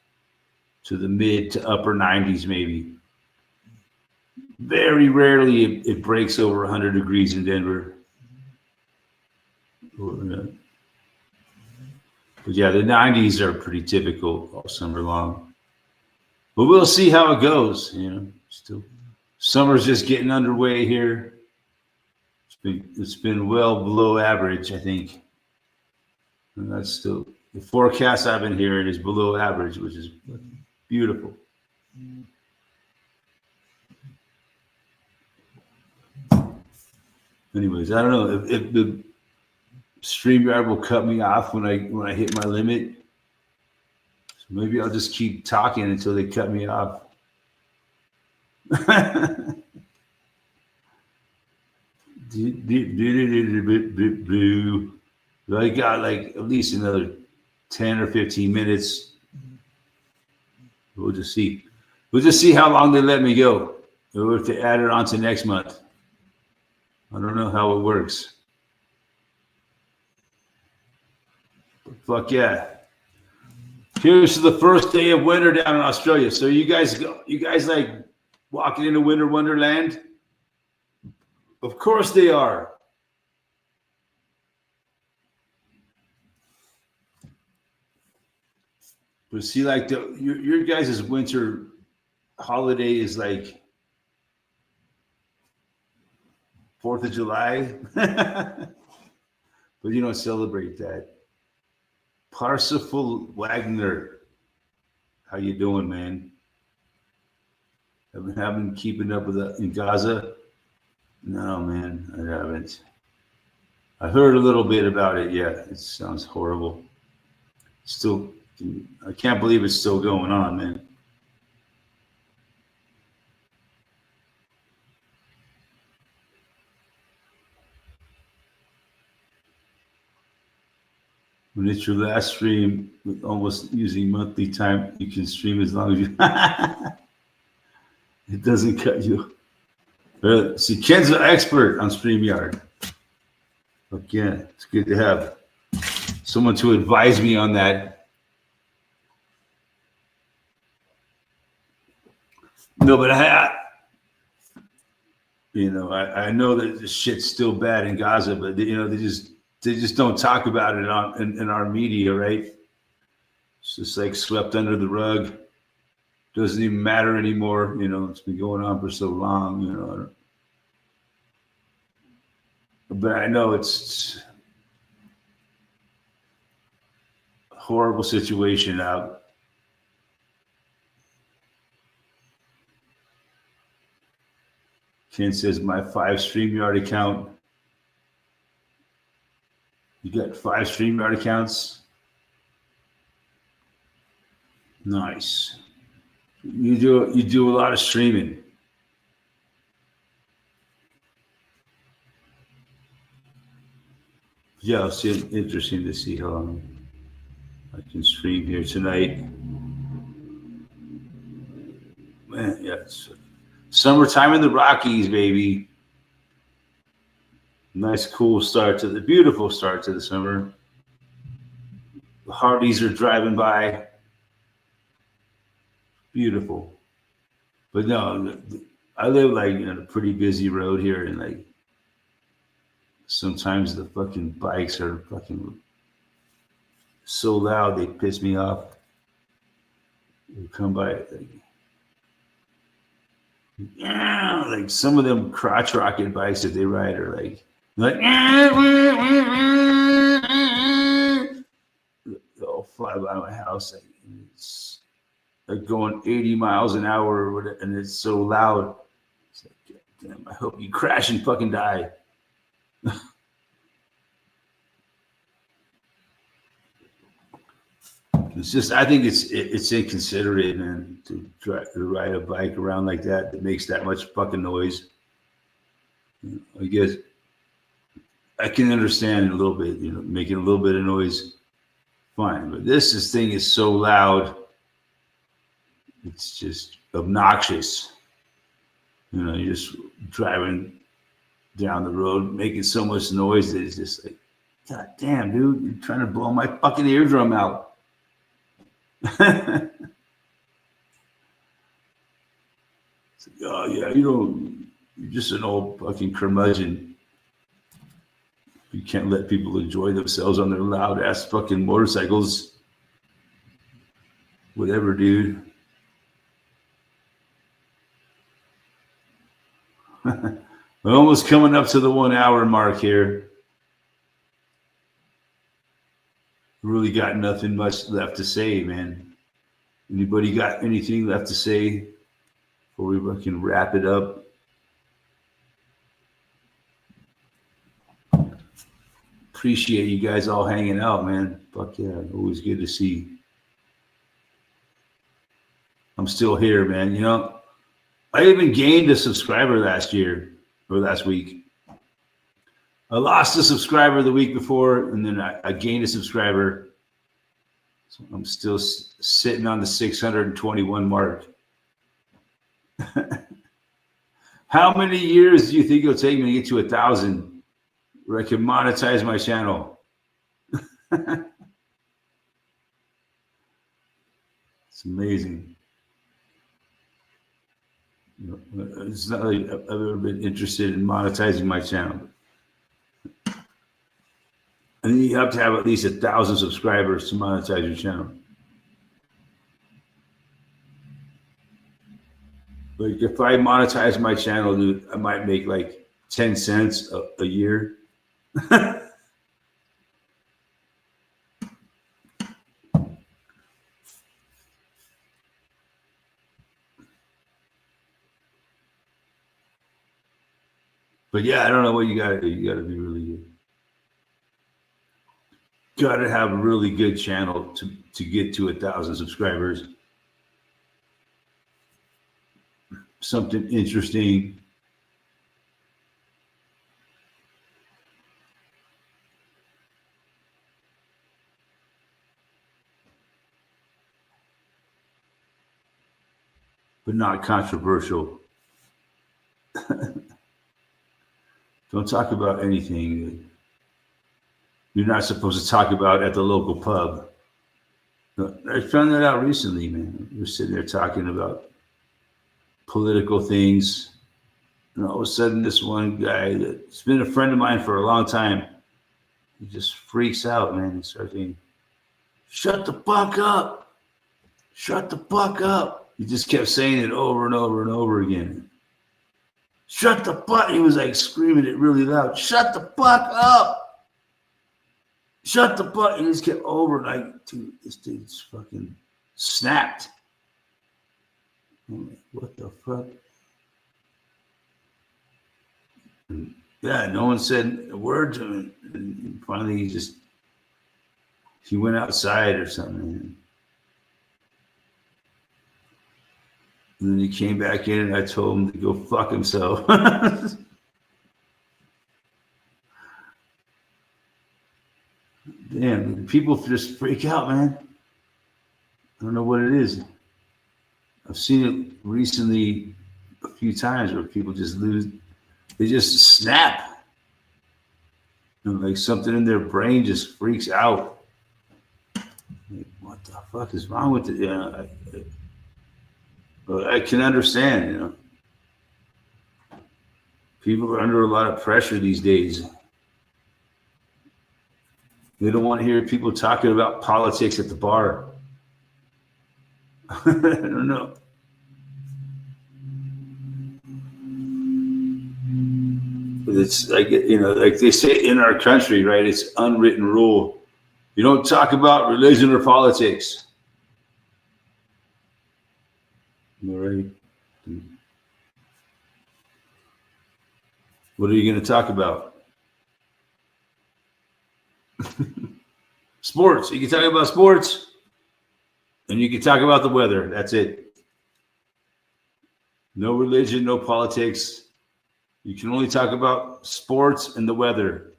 To the mid to upper 90s, maybe. Very rarely it breaks over 100 degrees in Denver. But yeah, the 90s are pretty typical all summer long. But we'll see how it goes. You know, still. Summer's just getting underway here. It's been well below average, I think. And that's still the forecast I've been hearing is below average, which is beautiful. Anyways, I don't know if the StreamYard will cut me off when I hit my limit. So maybe I'll just keep talking until they cut me off. I got like at least another 10 or 15 minutes. We'll just see. We'll just see how long they let me go. Or if they add it on to next month. I don't know how it works. But fuck yeah. Here's the first day of winter down in Australia. So you guys like walking into winter wonderland? Of course they are. But see, like your guys' winter holiday is like 4th of July, but you don't celebrate that. Parsifal Wagner, how you doing, man? Haven't keeping up with that in Gaza? No, man, I haven't. I heard a little bit about it. Yeah, it sounds horrible. Still, I can't believe it's still going on, man. When it's your last stream with almost using monthly time, you can stream as long as you. It doesn't cut you. See, Ken's an expert on StreamYard. Again, it's good to have someone to advise me on that. No, but I know that the shit's still bad in Gaza, but they just don't talk about it in our media, right? It's just like swept under the rug. Doesn't even matter anymore. It's been going on for so long. But I know it's a horrible situation out. Ken says my 5 StreamYard account. You got 5 StreamYard accounts? Nice. You do a lot of streaming. Yeah, it's interesting to see how long I can stream here tonight. Man, yeah, it's summertime in the Rockies, baby. Nice, cool beautiful start to the summer. The Hardys are driving by. Beautiful. But no, I live like on a pretty busy road here, and like sometimes the fucking bikes are fucking so loud they piss me off. They come by like some of them crotch rocket bikes that they ride are like they'll fly by my house. It's like going 80 miles an hour or whatever, and it's so loud. It's like, damn, I hope you crash and fucking die. It's just, I think it's inconsiderate, man, to ride a bike around like that makes that much fucking noise. I guess I can understand a little bit, making a little bit of noise, fine. But this thing is so loud, it's just obnoxious. You're just driving down the road, making so much noise that it's just like, God damn, dude, you're trying to blow my fucking eardrum out. Oh yeah, you're just an old fucking curmudgeon. You can't let people enjoy themselves on their loud ass fucking motorcycles. Whatever, dude. We're almost coming up to the 1 hour mark here. Really got nothing much left to say, man. Anybody got anything left to say before we can wrap it up? Appreciate you guys all hanging out, man. Fuck yeah, always good to see. I'm still here, man. I even gained a subscriber last week. I lost a subscriber the week before, and then I gained a subscriber. So I'm still sitting on the 621 mark. How many years do you think it'll take me to get to 1,000 where I can monetize my channel? It's amazing. It's not like I've ever been interested in monetizing my channel. And you have to have at least 1,000 subscribers to monetize your channel. Like if I monetize my channel, dude, I might make like 10 cents a year. But yeah, I don't know what you gotta do. You gotta be really good. Gotta have a really good channel to get to 1,000 subscribers. Something interesting. But not controversial. Don't talk about anything that you're not supposed to talk about at the local pub. I found that out recently, man. We're sitting there talking about political things, and all of a sudden, this one guy that's been a friend of mine for a long time, he just freaks out, man, and starts saying, "Shut the fuck up! Shut the fuck up!" He just kept saying it over and over and over again. Shut the fuck! He was like screaming it really loud. Shut the fuck up! Shut the fuck! And he just kept over like, dude, this dude's fucking snapped. I'm like, what the fuck? And yeah, no one said a word to him. And finally, he went outside or something. And then he came back in, and I told him to go fuck himself. Damn, people just freak out, man. I don't know what it is. I've seen it recently a few times where people just they just snap. You know, like something in their brain just freaks out. Like, what the fuck is wrong with it? Yeah, I can understand, you know. People are under a lot of pressure these days. They don't want to hear people talking about politics at the bar. I don't know. But it's like, you know, like they say in our country, right? It's unwritten rule. You don't talk about religion or politics. All right. What are you going to talk about? Sports. You can talk about sports, and you can talk about the weather. That's it. No religion, no politics. You can only talk about sports and the weather.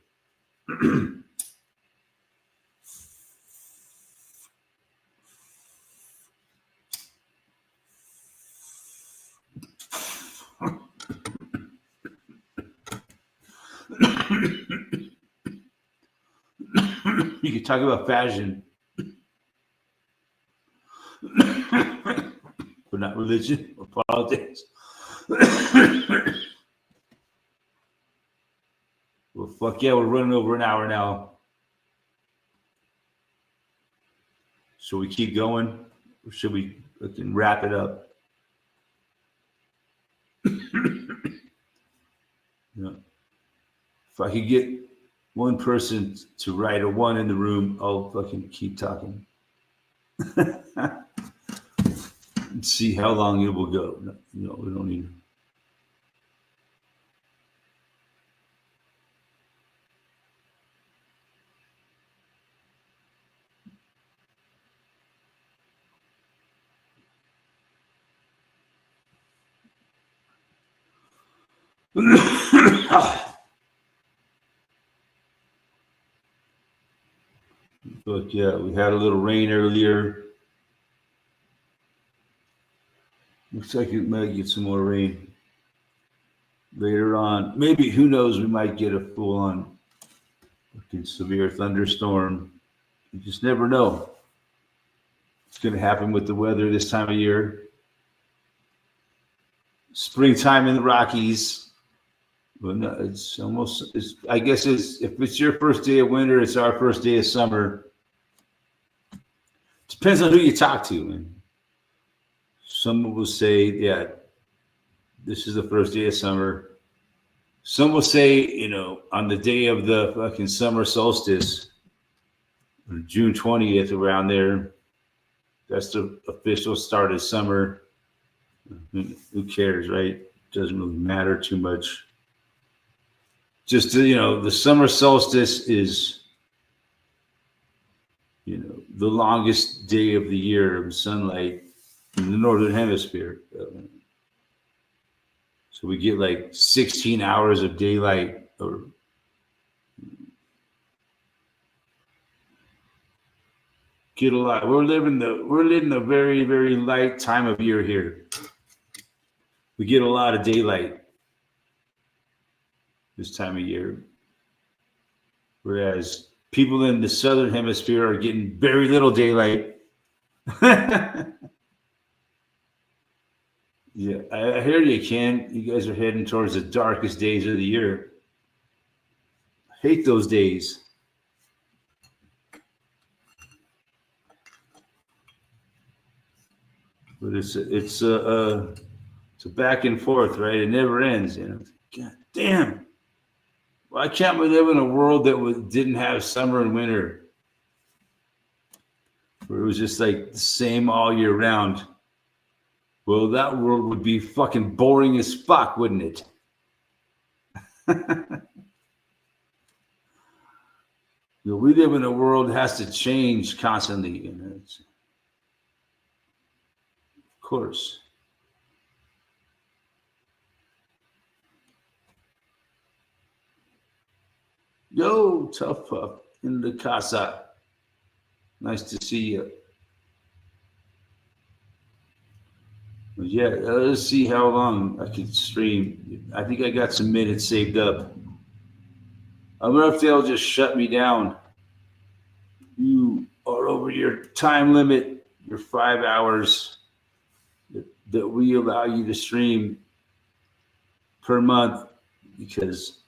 You can talk about fashion, but not religion or politics. Well, fuck yeah, we're running over an hour now. Should we keep going, or should we wrap it up? Yeah. If I could get one person to write a 1 in the room, I'll fucking keep talking. And see how long it will go. No, we don't need. But yeah, we had a little rain earlier. Looks like it might get some more rain later on. Maybe, who knows, we might get a full-on fucking severe thunderstorm. You just never know. It's going to happen with the weather this time of year. Springtime in the Rockies. But no, it's almost, I guess if it's your first day of winter, it's our first day of summer. Depends on who you talk to, man. Some will say, yeah, this is the first day of summer. Some will say, on the day of the fucking summer solstice, June 20th, around there, that's the official start of summer. Who cares, right? Doesn't really matter too much. Just the summer solstice is, the longest day of the year of sunlight in the northern hemisphere. So we get like 16 hours of daylight, or get a lot. We're living a very, very light time of year here. We get a lot of daylight this time of year, whereas people in the southern hemisphere are getting very little daylight. Yeah, I hear you, Ken. You guys are heading towards the darkest days of the year. I hate those days. But it's a back and forth, right? It never ends. God damn. Why can't we live in a world that didn't have summer and winter, where it was just like the same all year round? Well, that world would be fucking boring as fuck, wouldn't it? We live in a world that has to change constantly. Of course. Yo, Tough Pup in the casa. Nice to see you. But yeah, let's see how long I can stream. I think I got some minutes saved up. I wonder if they'll just shut me down. You are over your time limit, your 5 hours that we allow you to stream per month, because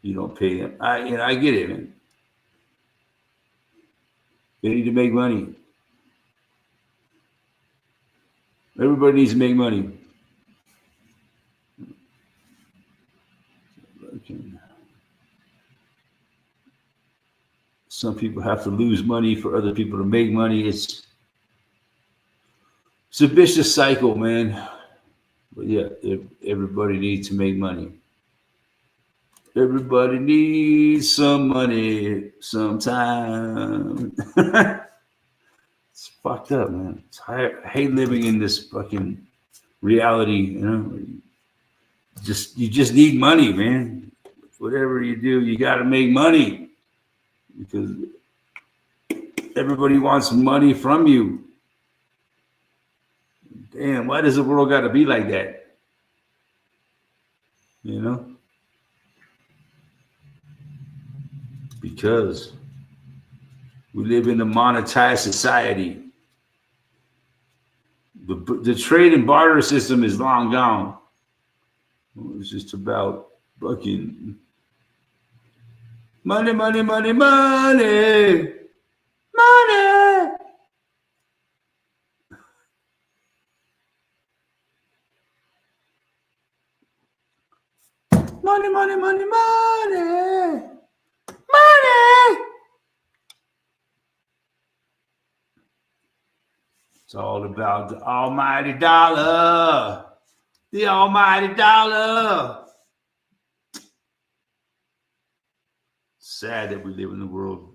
you don't pay them. I get it, man. They need to make money. Everybody needs to make money. Some people have to lose money for other people to make money. It's a vicious cycle, man. But yeah, everybody needs to make money. Everybody needs some money sometime. It's fucked up, man. I hate living in this fucking reality, You just need money, man. Whatever you do, you got to make money, because everybody wants money from you. Damn, why does the world got to be like that? Because we live in a monetized society. The trade and barter system is long gone. It's just about fucking money, money, money, money, money. Money, money, money, money, money. It's all about the almighty dollar. The almighty dollar. Sad that we live in a world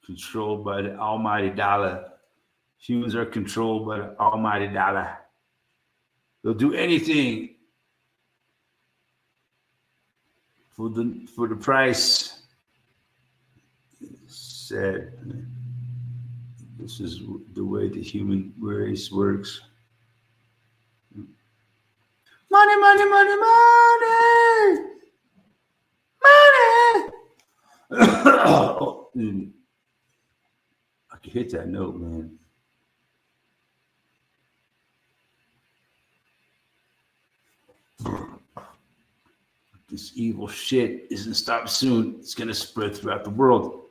controlled by the almighty dollar. Humans are controlled by the almighty dollar. They'll do anything for the price. It's sad. This is the way the human race works. Money, money, money, money, money. Oh, I can hit that note, man. This evil shit isn't stopped soon. It's going to spread throughout the world.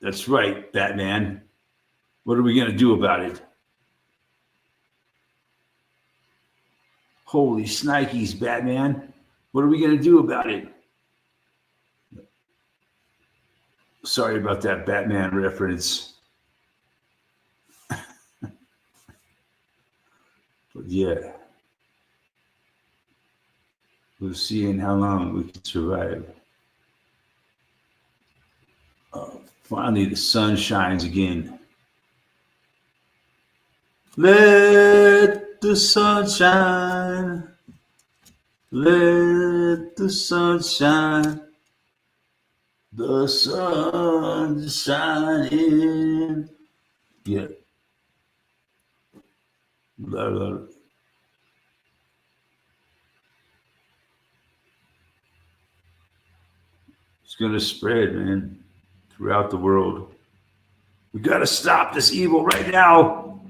That's right, Batman. What are we going to do about it? Holy snikes, Batman. What are we going to do about it? Sorry about that Batman reference. But yeah. We'll see in how long we can survive. Finally, the sun shines again. Let the sun shine. Let the sun shine. The sun's shining. Yeah. Blah, blah. It's going to spread, man, throughout the world. We got to stop this evil right now.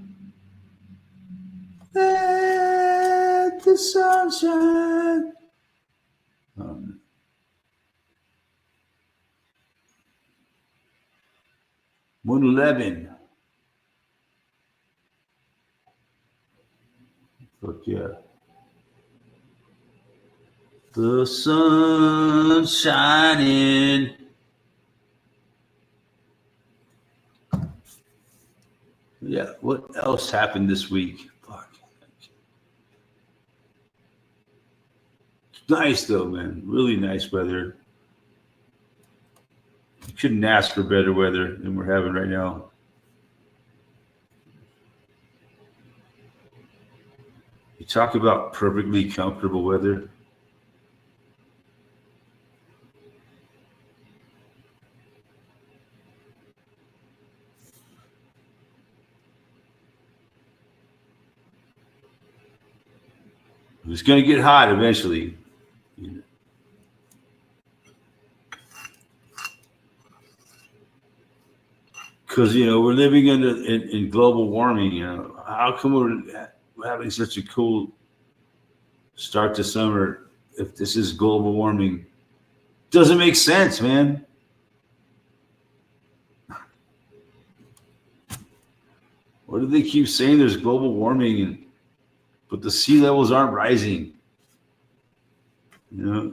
Let the sun shine. 111. Fuck yeah. The sun's shining. Yeah, what else happened this week? Fuck. It's nice though, man. Really nice weather. You couldn't ask for better weather than we're having right now. You talk about perfectly comfortable weather. It's going to get hot eventually. Because, we're living in global warming. How come we're having such a cool start to summer if this is global warming? Doesn't make sense, man. What do they keep saying? There's global warming, but the sea levels aren't rising.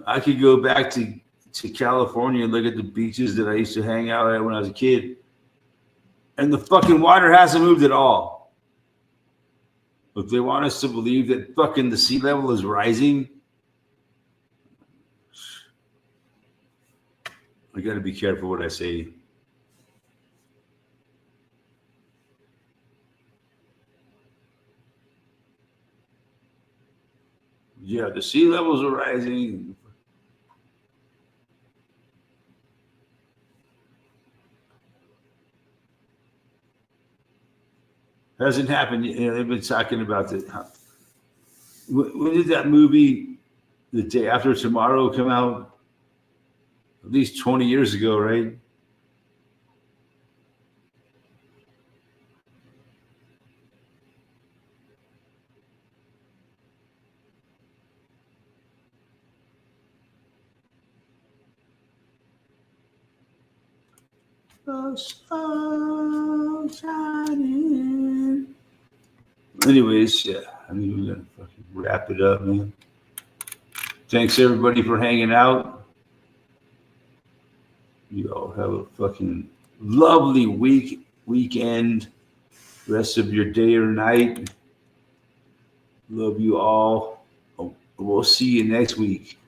I could go back to California and look at the beaches that I used to hang out at when I was a kid, and the fucking water hasn't moved at all. If they want us to believe that fucking the sea level is rising, I got to be careful what I say. Yeah, the sea levels are rising. Hasn't happened yet. They've been talking about it. When did that movie, The Day After Tomorrow, come out? At least 20 years ago, right? The sun shining. Anyways, yeah, we're gonna fucking wrap it up, man. Thanks everybody for hanging out. You all have a fucking lovely weekend, rest of your day or night. Love you all. We'll see you next week.